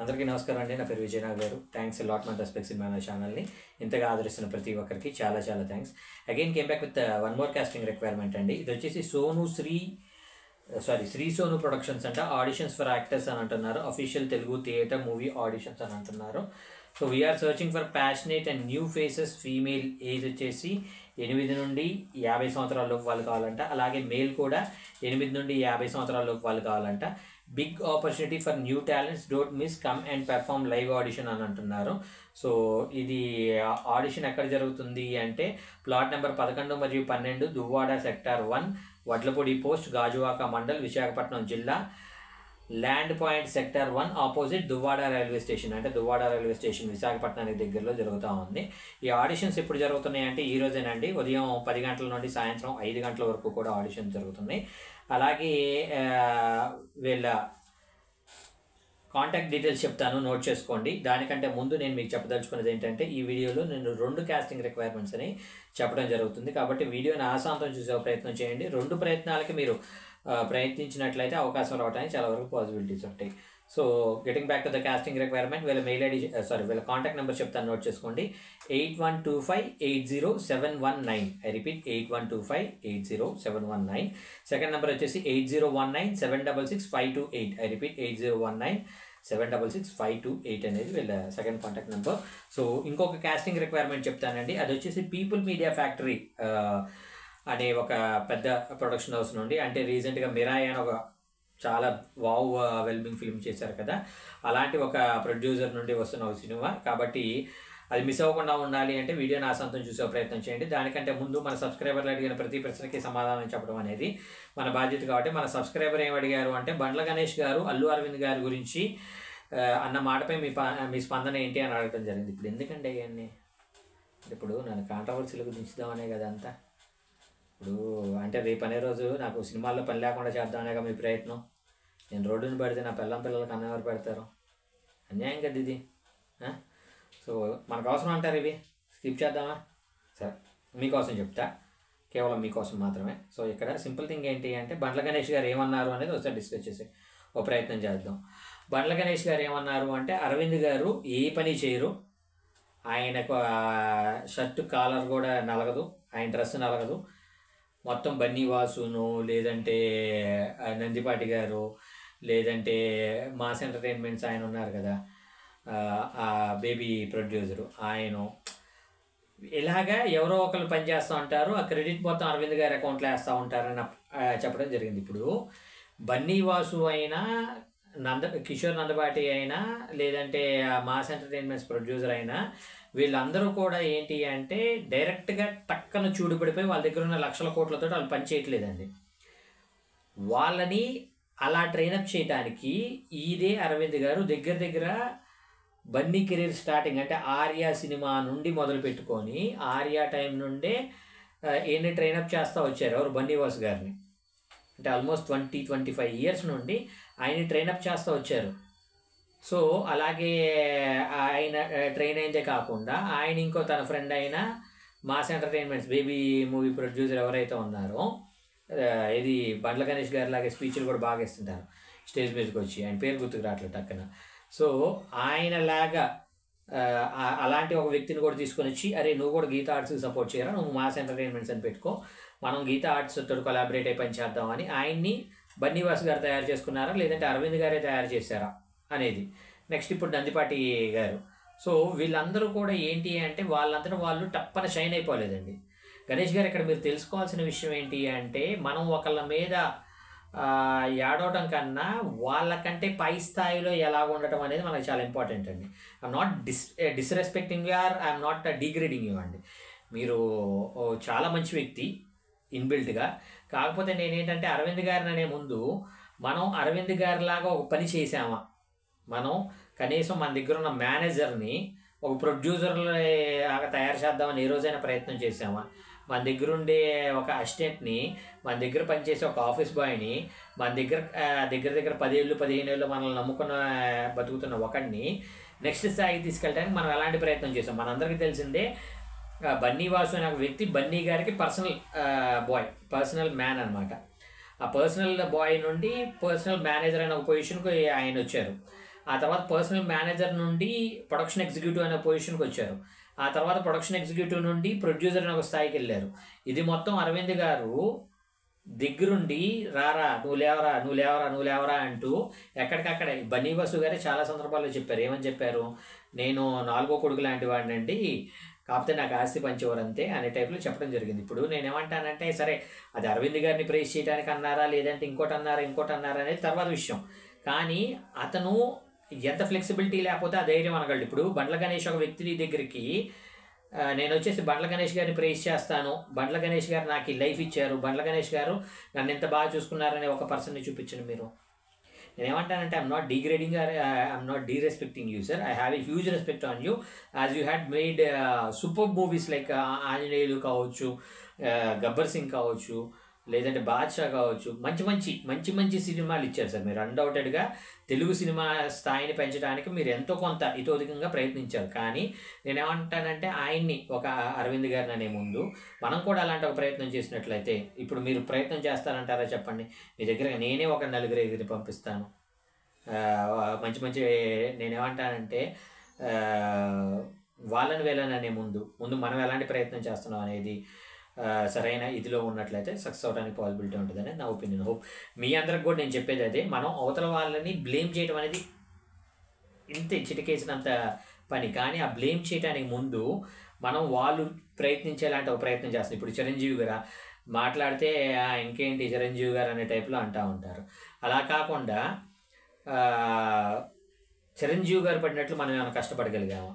అందరికీ నమస్కారం అండి. నా పేరు విజయనాగ్ గారు. థ్యాంక్స్ లాట్ మన రెస్పెక్ట్ సినిమా ఛానల్ని ఇంతగా ఆదరిస్తున్న ప్రతి ఒక్కరికి చాలా చాలా thanks. Again came back with one more casting requirement అండి. ఇది వచ్చేసి శ్రీ సోను ప్రొడక్షన్స్ అంట. ఆడిషన్స్ ఫర్ యాక్టర్స్ అని అంటున్నారు. Official Telugu theatre movie auditions అని అంటున్నారు. So we are searching for passionate and new faces. Female age వచ్చేసి 8 నుండి 50 సంవత్సరాలలోపు వాళ్ళు కావాలంట. అలాగే మేల్ కూడా 8 నుండి 50 సంవత్సరాలలోపు వాళ్ళు కావాలంట. Big opportunity for new talents, don't miss, come and perform live audition అని అంటున్నారు. సో ఇది ఆడిషన్ ఎక్కడ జరుగుతుంది అంటే ప్లాట్ నెంబర్ 11 మరియు 12, దువ్వాడ సెక్టార్ 1, వడ్లపూడి పోస్ట్, గాజువాక మండల్, విశాఖపట్నం జిల్లా, land point sector 1 opposite Duvvada railway station. అంటే దువ్వాడ రైల్వే స్టేషన్ విశాఖపట్నానికి దగ్గరలో జరుగుతూ ఉంది. ఈ ఆడిషన్స్ ఎప్పుడు జరుగుతున్నాయి అంటే ఈ రోజేనండి. ఉదయం 10 గంటల నుండి సాయంత్రం 5 గంటల వరకు కూడా ఆడిషన్స్ జరుగుతున్నాయి. అలాగే వీళ్ళ కాంటాక్ట్ డీటెయిల్స్ చెప్తాను, నోట్ చేసుకోండి. దానికంటే ముందు నేను మీకు చెప్పదలుచుకున్నది ఏంటంటే ఈ వీడియోలో నేను 2 కాస్టింగ్ రిక్వైర్మెంట్స్ అని చెప్పడం జరుగుతుంది. కాబట్టి వీడియోని ఆశాంతం చూసే ప్రయత్నం చేయండి. 2 ప్రయత్నాలకి మీరు ప్రయత్నించినట్లయితే అవకాశం రావడానికి చాలా వరకు పాసిబిలిటీస్ ఉంటాయి. So getting back to the casting requirement, వీళ్ళ మెయిల్ ఐడి వీళ్ళ కాంటాక్ట్ నెంబర్ చెప్తాను, నోట్ చేసుకోండి. 8125807119. I repeat 8125807119. సెకండ్ నెంబర్ వచ్చేసి 8019766528. ఐ రిపీట్ 8019766528 అనేది వీళ్ళ సెకండ్ కాంటాక్ట్ నెంబర్. సో ఇంకొక కాస్టింగ్ రిక్వైర్మెంట్ చెప్తానండి. అది వచ్చేసి పీపుల్ మీడియా ఫ్యాక్టరీ అనే ఒక పెద్ద ప్రొడక్షన్ హౌస్ నుండి, అంటే రీసెంట్గా మిరాయి అని ఒక చాలా వెల్బింగ్ ఫిల్మ్ చేశారు కదా, అలాంటి ఒక ప్రొడ్యూసర్ నుండి వస్తున్న ఒక సినిమా. కాబట్టి అది మిస్ అవ్వకుండా ఉండాలి అంటే వీడియోని ఆశాంతం చూసే ప్రయత్నం చేయండి. దానికంటే ముందు మన సబ్స్క్రైబర్లు అడిగిన ప్రతి ప్రశ్నకి సమాధానం చెప్పడం అనేది మన బాధ్యత. కాబట్టి మన సబ్స్క్రైబర్ ఏం అడిగారు అంటే బండ్ల గణేష్ గారు అల్లు అరవింద్ గారి గురించి అన్న మాటపై మీ స్పందన ఏంటి అని అడగడం జరిగింది. ఇప్పుడు ఎందుకంటే అవన్నీ ఇప్పుడు నన్ను కాంట్రవర్సీలకు దించుదామనే కదా అంతా. ఇప్పుడు అంటే రేపు అనే రోజు నాకు సినిమాల్లో పని లేకుండా చేద్దామనే కదా మీ ప్రయత్నం. నేను రోడ్డుని పడితే నా పిల్లలకి అన్నవారు పెడతారు. అన్యాయం కదా ఇది. సో మనకు అవసరం అంటారు ఇవి, స్కిప్ చేద్దామా? సరే, మీకోసం చెప్తా, కేవలం మీకోసం మాత్రమే. సో ఇక్కడ సింపుల్ థింగ్ ఏంటి అంటే బండ్ల గణేష్ గారు ఏమన్నారు అనేది ఒకసారి డిస్కస్ చేసే ఓ ప్రయత్నం చేద్దాం. బండ్ల గణేష్ గారు ఏమన్నారు అంటే అరవింద్ గారు ఏ పని చేయరు, ఆయనకు షర్టు కాలర్ కూడా నలగదు, ఆయన డ్రెస్ నలగదు, మొత్తం బన్నీవాసును లేదంటే నందిపాటి గారు లేదంటే మాస్ ఎంటర్టైన్మెంట్స్ ఆయన ఉన్నారు కదా, ఆ బేబీ ప్రొడ్యూసరు ఆయన, ఇలాగా ఎవరో ఒకరు పనిచేస్తూ ఉంటారు. ఆ క్రెడిట్ మొత్తం అరవింద్ గారి అకౌంట్లో వేస్తూ ఉంటారని చెప్పడం జరిగింది. ఇప్పుడు బన్నీవాసు అయినా కిషోర్ నందపాటి అయినా లేదంటే మాస్ ఎంటర్టైన్మెంట్స్ ప్రొడ్యూసర్ అయినా వీళ్ళందరూ కూడా ఏంటి అంటే డైరెక్ట్గా టక్కన చూడుపడిపోయి వాళ్ళ దగ్గర ఉన్న లక్షల కోట్లతో వాళ్ళు పని చేయట్లేదండి. వాళ్ళని అలా ట్రైనప్ చేయడానికి ఇదే అరవింద్ గారు దగ్గర బన్నీ కెరీర్ స్టార్టింగ్ అంటే ఆర్యా సినిమా నుండి మొదలు పెట్టుకొని ఆర్యా టైం నుండే ఈయన్ని ట్రైనప్ చేస్తూ వచ్చారు. ఎవరు? బన్నీవాసు గారిని. అంటే ఆల్మోస్ట్ 20-25 ఇయర్స్ నుండి ఆయన్ని ట్రైనప్ చేస్తూ వచ్చారు. సో అలాగే ఆయన ట్రైన్ అయిందే కాకుండా ఆయన ఇంకో తన ఫ్రెండ్ అయిన mass entertainments baby movie producer ఎవరైతే ఉన్నారో, ఇది బండ్ల గణేష్ గారి లాగే స్పీచ్లు కూడా బాగా ఇస్తుంటారు స్టేజ్ మీదకి వచ్చి, ఆయన పేరు గుర్తుకు రావట్లేదు టక్కన. సో ఆయనలాగా అలాంటి ఒక వ్యక్తిని కూడా తీసుకొని వచ్చి అరే నువ్వు కూడా గీతా ఆర్ట్స్కి సపోర్ట్ చేయరా, నువ్వు మాస్ ఎంటర్టైన్మెంట్స్ అని పెట్టుకో, మనం గీతా ఆర్ట్స్ తోటి కొలాబరేట్ అయి పని చేద్దామని ఆయన్ని బన్నీవాసు గారు తయారు చేసుకున్నారా లేదంటే అరవింద్ గారే తయారు చేశారా అనేది. నెక్స్ట్ ఇప్పుడు నందిపాటి గారు. సో వీళ్ళందరూ కూడా ఏంటి అంటే వాళ్ళందరూ వాళ్ళు టప్పన షైన్ అయిపోలేదండి. గణేష్ గారు ఇక్కడ మీరు తెలుసుకోవాల్సిన విషయం ఏంటి అంటే మనం ఒకళ్ళ మీద ఏడవటం కన్నా వాళ్ళకంటే పై స్థాయిలో ఎలా ఉండటం అనేది మనకు చాలా ఇంపార్టెంట్ అండి. I'm not disrespecting you or I'm not degrading you అండి. మీరు చాలా మంచి వ్యక్తి ఇన్బిల్ట్గా. కాకపోతే నేనేంటంటే అరవింద్ గారిని అనే ముందు మనం అరవింద్ గారిలాగా ఒక పని చేసామా, మనం కనీసం మన దగ్గర ఉన్న మేనేజర్ని ఒక ప్రొడ్యూసర్లాగా తయారు చేద్దామని ఏ రోజైనా ప్రయత్నం చేసామా, మన దగ్గర ఉండే ఒక అసిస్టెంట్ని, మన దగ్గర పనిచేసే ఒక ఆఫీస్ బాయ్ని, మన దగ్గర 10-15 ఏళ్ళు మనల్ని నమ్ముకున్న బతుకుతున్న ఒకడిని నెక్స్ట్ స్థాయికి తీసుకెళ్ళడానికి మనం ఎలాంటి ప్రయత్నం చేసాం. మనందరికీ తెలిసిందే బన్నీవాసు అనే ఒక వ్యక్తి బన్నీ గారికి పర్సనల్ మ్యాన్ అనమాట. ఆ పర్సనల్ బాయ్ నుండి పర్సనల్ మేనేజర్ అనే ఒక పొజిషన్కి ఆయన వచ్చారు. ఆ తర్వాత పర్సనల్ మేనేజర్ నుండి ప్రొడక్షన్ ఎగ్జిక్యూటివ్ అనే పొజిషన్కి వచ్చారు. ఆ తర్వాత ప్రొడక్షన్ ఎగ్జిక్యూటివ్ నుండి ప్రొడ్యూసర్ అనే ఒక స్థాయికి వెళ్ళారు. ఇది మొత్తం అరవింద్ గారు దగ్గరుండి రారా నువ్వు లేవరా నువ్వు లేవరా నువ్వు లేవరా అంటూ ఎక్కడికక్కడ బన్నీ బసు గారే చాలా సందర్భాల్లో చెప్పారు. ఏమని చెప్పారు, నేను 4వ కొడుకు లాంటి వాడినండి, కాకపోతే నాకు ఆస్తి పంచేవారు అంతే అనే టైప్లో చెప్పడం జరిగింది. ఇప్పుడు నేనేమంటానంటే సరే అది అరవింద్ గారిని ప్రైజ్ చేయడానికి అన్నారా లేదంటే ఇంకోటి అన్నారా అనేది తర్వాత విషయం. కానీ అతను ఎంత ఫ్లెక్సిబిలిటీ లేకపోతే ఆ ధైర్యం అనగలడు. ఇప్పుడు బండ్ల గణేష్ ఒక వ్యక్తి దగ్గరికి నేను వచ్చేసి బండ్ల గణేష్ గారిని ప్రైజ్ చేస్తాను, బండ్ల గణేష్ గారు నాకు ఈ లైఫ్ ఇచ్చారు, బండ్ల గణేష్ గారు నన్ను ఎంత బాగా చూసుకున్నారనే ఒక పర్సన్ని చూపించండి మీరు. నేనేమంటానంటే I'm not degrading or I'm not disrespecting you sir, I have a huge respect on you as you had made super movies like Anjaneyulu కావచ్చు, గబ్బర్ సింగ్ కావచ్చు, లేదంటే బాద్షా కావచ్చు, మంచి మంచి సినిమాలు ఇచ్చారు సార్ మీరు. అన్డౌటెడ్గా తెలుగు సినిమా స్థాయిని పెంచడానికి మీరు ఎంతో కొంత ఇతోధికంగా ప్రయత్నించారు. కానీ నేనేమంటానంటే ఆయన్ని ఒక అరవింద్ గారిని అనే ముందు మనం కూడా అలాంటి ఒక ప్రయత్నం చేసినట్లయితే, ఇప్పుడు మీరు ప్రయత్నం చేస్తారంటారా చెప్పండి, మీ దగ్గర నేనే ఒక 4 పంపిస్తాను. మంచి నేనేమంటానంటే వాళ్ళని వీళ్ళని అనే ముందు మనం ఎలాంటి ప్రయత్నం చేస్తున్నాం అనేది సరైన ఇదిలో ఉన్నట్లయితే సక్సెస్ అవడానికి పాసిబిలిటీ ఉంటుంది అనేది నా ఒపీనియన్. హోప్ మీ అందరికి కూడా నేను చెప్పేది అదే, మనం అవతల వాళ్ళని బ్లేమ్ చేయడం అనేది ఇంతే చిటికేసినంత పని. కానీ ఆ బ్లేమ్ చేయడానికి ముందు మనం వాళ్ళు ప్రయత్నించేలాంటి ఒక ప్రయత్నం చేస్తాం. ఇప్పుడు చిరంజీవి గారు మాట్లాడితే ఇంకేంటి చిరంజీవి గారు అనే టైప్లో అంటూ ఉంటారు. అలా కాకుండా చిరంజీవి గారు పడినట్లు మనం ఏమైనా కష్టపడగలిగాము.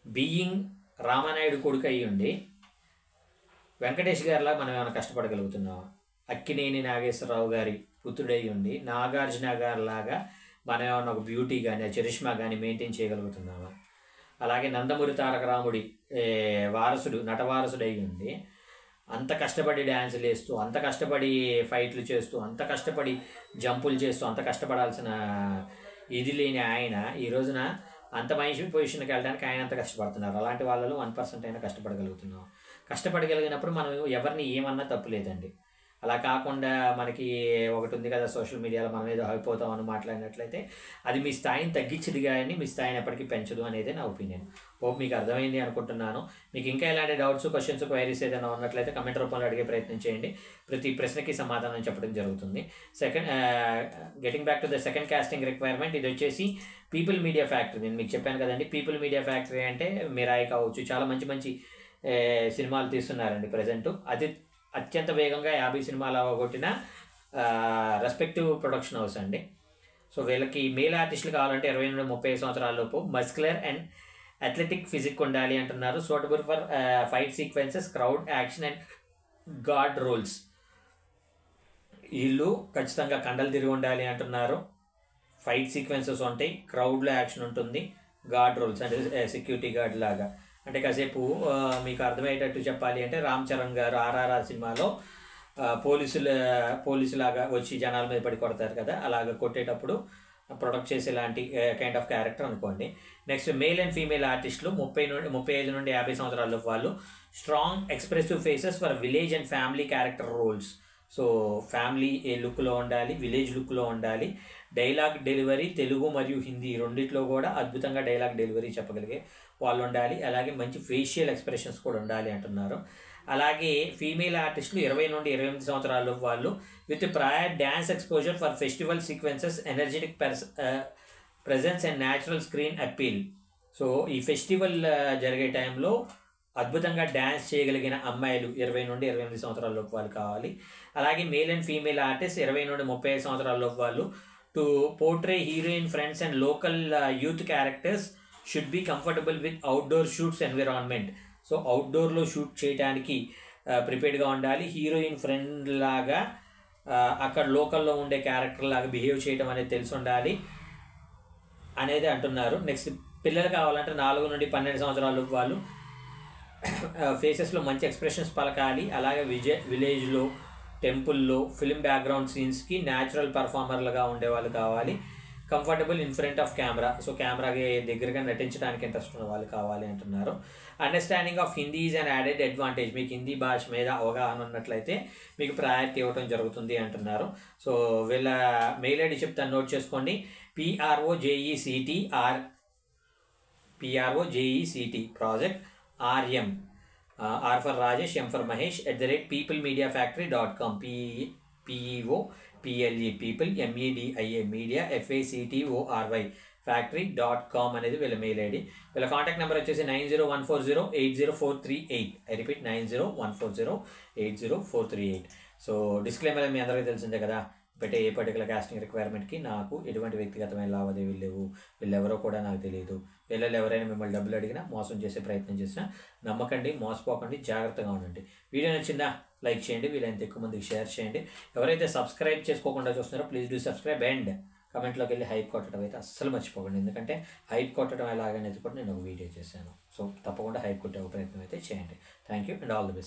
బీయింగ్ రామానాయుడు కొడుకు అయ్యి ఉండి వెంకటేష్ గారిలా మనం ఏమైనా కష్టపడగలుగుతున్నామా? అక్కినేని నాగేశ్వరరావు గారి పుత్రుడై ఉండి నాగార్జున గారిలాగా మనం ఏమైనా ఒక బ్యూటీ కానీ చరిష్మా కానీ మెయింటైన్ చేయగలుగుతున్నామా? అలాగే నందమూరి తారక రాముడి నట వారసుడై ఉండి అంత కష్టపడి డ్యాన్సులు వేస్తూ, అంత కష్టపడి ఫైట్లు చేస్తూ, అంత కష్టపడి జంపులు చేస్తూ, అంత కష్టపడాల్సిన ఇది లేని ఆయన ఈ రోజున అంత మంచి పొజిషన్కి వెళ్ళడానికి ఆయన అంత కష్టపడుతున్నారు. అలాంటి వాళ్ళలో 1% అయినా కష్టపడగలుగుతున్నాం. కష్టపడగలిగినప్పుడు మనం ఎవరిని ఏమన్నా తప్పు లేదండి. అలా కాకుండా మనకి ఒకటి ఉంది కదా సోషల్ మీడియాలో మనం ఏదో అయిపోతామని మాట్లాడినట్లయితే అది మీ స్థాయిని తగ్గించదు కానీ మీ స్థాయిని ఎప్పటికీ పెంచదు అనేది నా ఒపీనియన్. హోప్ మీకు అర్థమైంది అనుకుంటున్నాను. మీకు ఇంకా ఎలాంటి డౌట్స్, క్వశ్చన్స్, క్వైరీస్ ఏదైనా ఉన్నట్లయితే కమెంట్ రూపంలో అడిగే ప్రయత్నం చేయండి. ప్రతి ప్రశ్నకి సమాధానం చెప్పడం జరుగుతుంది. Getting back to the second casting requirement, ఇది వచ్చేసి పీపుల్ మీడియా ఫ్యాక్టరీ. నేను మీకు చెప్పాను కదండి, పీపుల్ మీడియా ఫ్యాక్టరీ అంటే మిరాయి కావచ్చు, చాలా మంచి సినిమాలు తీస్తున్నారండి ప్రజెంట్. అది అత్యంత వేగంగా 50 సినిమాలు అవగొట్టిన రెస్పెక్టివ్ ప్రొడక్షన్ హౌస్ అండి. సో వీళ్ళకి మేల్ ఆర్టిస్టులు కావాలంటే 20 నుండి 30 సంవత్సరాల లోపు మస్కులర్ అండ్ అథ్లెటిక్ ఫిజిక్ ఉండాలి అంటున్నారు. Suitable for fight sequences, crowd action and guard roles. వీళ్ళు ఖచ్చితంగా కండలు తిరిగి ఉండాలి అంటున్నారు. ఫైట్ సీక్వెన్సెస్ ఉంటాయి, క్రౌడ్లో యాక్షన్ ఉంటుంది, గార్డ్ రోల్స్ అంటే సెక్యూరిటీ గార్డ్ లాగా. అంటే కాసేపు మీకు అర్థమయ్యేటట్టు చెప్పాలి అంటే రామ్ చరణ్ గారు RRR సినిమాలో పోలీసులాగా వచ్చి జనాల మీద పడి కొడతారు కదా, అలాగ కొట్టేటప్పుడు ప్రొడక్ట్ చేసేలాంటి కైండ్ ఆఫ్ క్యారెక్టర్ అనుకోండి. నెక్స్ట్ మేల్ అండ్ ఫీమేల్ ఆర్టిస్టులు 35 నుండి 50 సంవత్సరాల వాళ్ళు. Strong expressive faces for village and family character roles. So family లుక్లో ఉండాలి, విలేజ్ లుక్లో ఉండాలి. డైలాగ్ డెలివరీ తెలుగు మరియు హిందీ రెండిట్లో కూడా అద్భుతంగా డైలాగ్ డెలివరీ చెప్పగలిగే వాళ్ళు ఉండాలి. అలాగే మంచి ఫేషియల్ ఎక్స్ప్రెషన్స్ కూడా ఉండాలి అంటున్నారు. అలాగే ఫీమేల్ ఆర్టిస్టులు 20 నుండి 28 సంవత్సరాల వాళ్ళు with prior dance exposure for festival sequences, energetic presence and natural screen appeal. So ఈ ఫెస్టివల్ జరిగే టైంలో అద్భుతంగా డ్యాన్స్ చేయగలిగిన అమ్మాయిలు 20 నుండి 28 సంవత్సరాల లోపు వాళ్ళు కావాలి. అలాగే మేల్ అండ్ ఫీమేల్ ఆర్టిస్ట్ 20 నుండి 35 సంవత్సరాల లోపు వాళ్ళు to portray heroine friends and local youth characters should be comfortable with outdoor shoots environment. So అవుట్డోర్లో షూట్ చేయడానికి ప్రిపేర్డ్గా ఉండాలి. హీరోయిన్ ఫ్రెండ్ లాగా అక్కడ లోకల్లో ఉండే క్యారెక్టర్ లాగా బిహేవ్ చేయడం అనేది తెలిసి ఉండాలి అనేది అంటున్నారు. నెక్స్ట్ పిల్లలు కావాలంటే 4 నుండి 12 సంవత్సరాల వాళ్ళు ఫేసెస్లో మంచి ఎక్స్ప్రెషన్స్ పలకాలి. అలాగే విలేజ్లో, టెంపుల్లో, ఫిల్మ్ బ్యాక్గ్రౌండ్ సీన్స్కి న్యాచురల్ పర్ఫార్మర్లుగా ఉండేవాళ్ళు కావాలి. Comfortable in front of camera, so కెమెరాకి దగ్గరగా నటించడానికి ఇంట్రెస్ట్ ఉన్న వాళ్ళు కావాలి అంటున్నారు. Understanding of Hindi is an added advantage. మీకు హిందీ భాష మీద అవగాహన ఉన్నట్లయితే మీకు ప్రయారిటీ ఇవ్వడం జరుగుతుంది అంటున్నారు. సో వీళ్ళ మెయిల్ ఐడి చెప్తాను, నోట్ చేసుకోండి. PROJECT project RM, R for Rajesh, M for Mahesh @peoplemediafactory.com. PEOPLE people, MEDIA media, FACTORY factory.com అనేది వీళ్ళ మెయిల్ ఐడి. వీళ్ళ కాంటాక్ట్ నెంబర్ వచ్చేసి 9014080438. I repeat 9014080438. సో డిస్క్లైమర్ మీ అందరికీ తెలిసిందే కదా, పెట్టే ఏ పర్టికులర్ కాస్టింగ్ రిక్వైర్మెంట్కి నాకు ఎటువంటి వ్యక్తిగతమైన లావాదేవీలు లేవు. వీళ్ళెవరో కూడా నాకు తెలియదు. వీళ్ళలో ఎవరైనా మిమ్మల్ని డబ్బులు అడిగినా, మోసం చేసే ప్రయత్నం చేసినా నమ్మకండి, మోసపోకండి, జాగ్రత్తగా ఉండండి. వీడియో నచ్చిందా లైక్ చేయండి, వీలైనంత ఎక్కువ మందికి షేర్ చేయండి. ఎవరైతే సబ్స్క్రైబ్ చేసుకోకుండా చూస్తున్నారో ప్లీజ్ డూ సబ్స్క్రైబ్ అండ్ కమెంట్లోకి వెళ్ళి హైప్ కొట్టడం అయితే అస్సలు మర్చిపోకండి. ఎందుకంటే హైప్ కొట్టడం ఎలాగనేది కూడా నేను ఒక వీడియో చేశాను. సో తప్పకుండా హైప్ కొట్టే ఒక ప్రయత్నం అయితే చేయండి. Thank you and all the best.